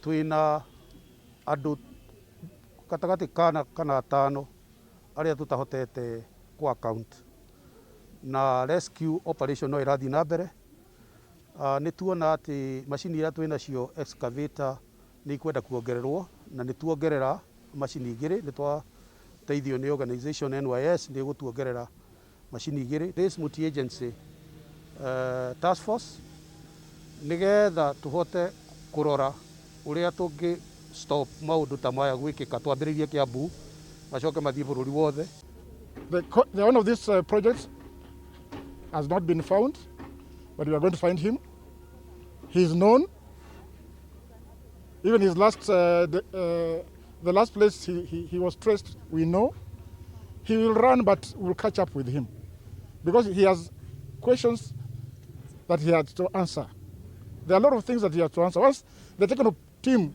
Twina andu katagati kana atano aria tutahotete ku account na rescue operation no irathi na mbere. Nĩ tuona atĩ macini iria twĩna cio excavator nĩ ikwenda kuongererwo na nĩ tuongerera macini igĩrĩ. Nĩ twateithio nĩ organization NYS nĩ gũtuongerera macini igĩrĩ. This multi agency task force nĩgetha tũhote kũrora ũrĩa tũngĩ stop maũndũ ta maya gwĩkĩka. Twambĩrĩirie Kiambu macoke mathiĩ bũrũri wothe. The one of these projects has not been found, but we are going to find him. He is known. Even his last, the last place he was traced, we know. He will run, but we'll catch up with him because he has questions that he has to answer. There are a lot of things that he has to answer. Once the technical team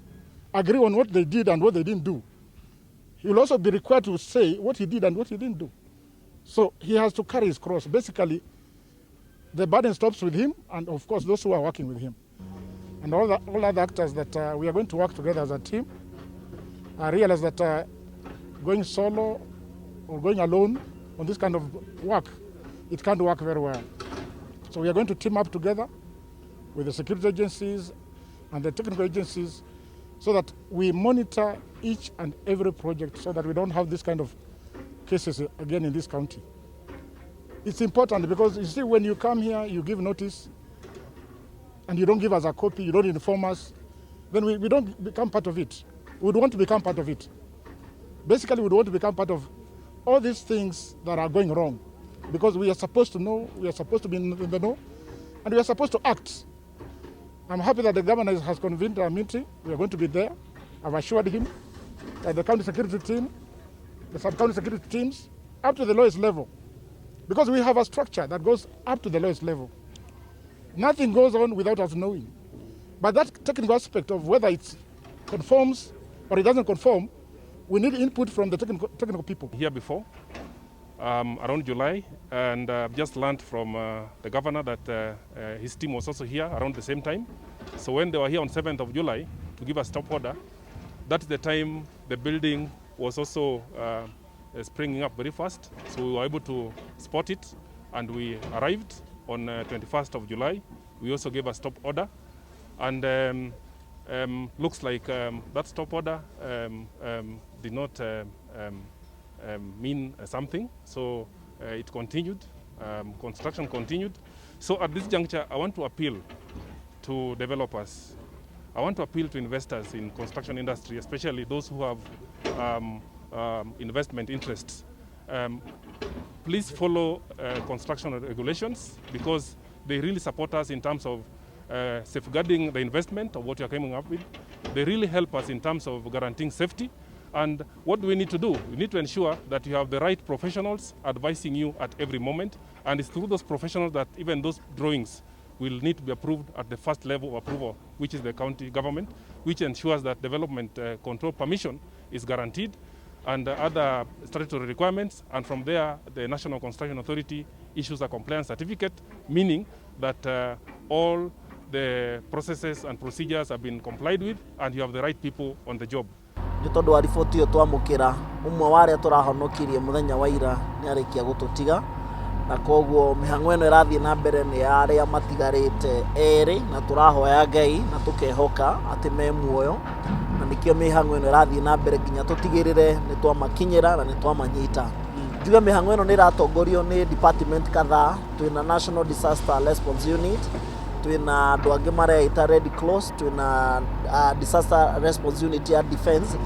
agree on what they did and what they didn't do, he will also be required to say what he did and what he didn't do. So he has to carry his cross. Basically, the burden stops with him and, of course, those who are working with him. And all other actors that we are going to work together as a team. I realize that going solo or going alone on this kind of work, it can't work very well. So we are going to team up together with the security agencies and the technical agencies so that we monitor each and every project so that we don't have this kind of cases again in this county. It's important because you see, when you come here, you give notice and you don't give us a copy, you don't inform us, then we don't become part of it. We would want to become part of it. Basically, we would want to become part of all these things that are going wrong because we are supposed to know, we are supposed to be in the know, and we are supposed to act. I'm happy that the governor has convened a meeting. We are going to be there. I've assured him that the county security team, the sub-county security teams, up to the lowest level, because we have a structure that goes up to the lowest level. Nothing goes on without us knowing. But that technical aspect of whether it conforms or it doesn't conform, we need input from the technical people. Here before, around July, and just learned from the governor that his team was also here around the same time. So when they were here on 7th of July to give a stop order, that's the time the building was also springing up very fast. So we were able to spot it and we arrived on 21st of July. We also gave a stop order and looks like that stop order did not mean something. So it continued, construction continued. So at this juncture, I want to appeal to developers. I want to appeal to investors in construction industry, especially those who have investment interests. Please follow construction regulations because they really support us in terms of safeguarding the investment of what you're coming up with. They really help us in terms of guaranteeing safety. And what do we need to do? We need to ensure that you have the right professionals advising you at every moment. And it's through those professionals that even those drawings will need to be approved at the first level of approval, which is the county government, which ensures that development control permission is guaranteed and other statutory requirements. And from there, the National Construction Authority issues a compliance certificate, meaning that all the processes and procedures have been complied with and you have the right people on the job. Nĩ tondũ wa riboti ĩyo twamũkĩra ũmwe wa arĩa tũrahonokirie mũthenya wa ira nĩ arĩkia gũtũtiga na koguo mĩhang'o ĩno ĩrathiĩ na mbere nĩ arĩa matigarĩte erĩ na tũrahoya Ngai na tũkehoka atĩ me muoyo na nĩkĩo mĩhang'o ĩno ĩrathiĩ na mbere nginya tũtigĩrĩre nĩ twamakinyĩra na nĩ twamanyita. Njuga mĩhang'o ĩno nĩ ĩratongorio nĩ department kadhaa. Twĩna National Disaster Response Unit, twina andũ angĩ mareita Red Cross, twina Disaster Response Unit ya Defense,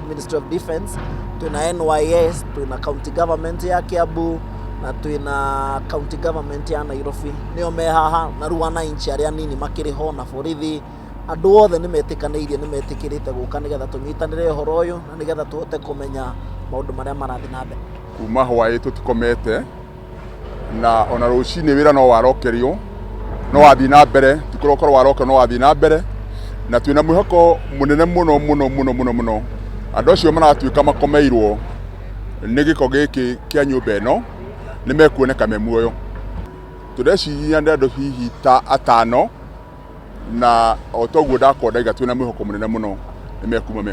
Ministry of Defense, twina NYS, twina County Government ya Kiambu na twina County Government ya Nairobi. Nĩo me haha na rĩu wananchi arĩa nini makĩrĩ ho na borithi. Andũ othe nĩ metĩkanĩirie nĩ metĩkĩrĩte gũka nĩgetha tũnyitanĩre ũhoro ũyũ na nĩgetha tũhote kũmenya maũndũ marĩa marathiĩ na mbere. Kuma hwaĩ tũtikomete na ona rũcinĩ wĩra no warokerio no wathiĩ na mbere tikũrokorwo warokerio no wathiĩ na mbere na twĩna mwĩhoko mũnene mũno andũ acio maratuĩka makomeirwo nĩ gĩko gĩkĩ kĩa nyũmba ĩno nĩ mekuoneka me muoyo. Tũreciria nĩ andũ hihi ta atano na otoguo ndakondaiga twina mwihoko munene muno nimekuma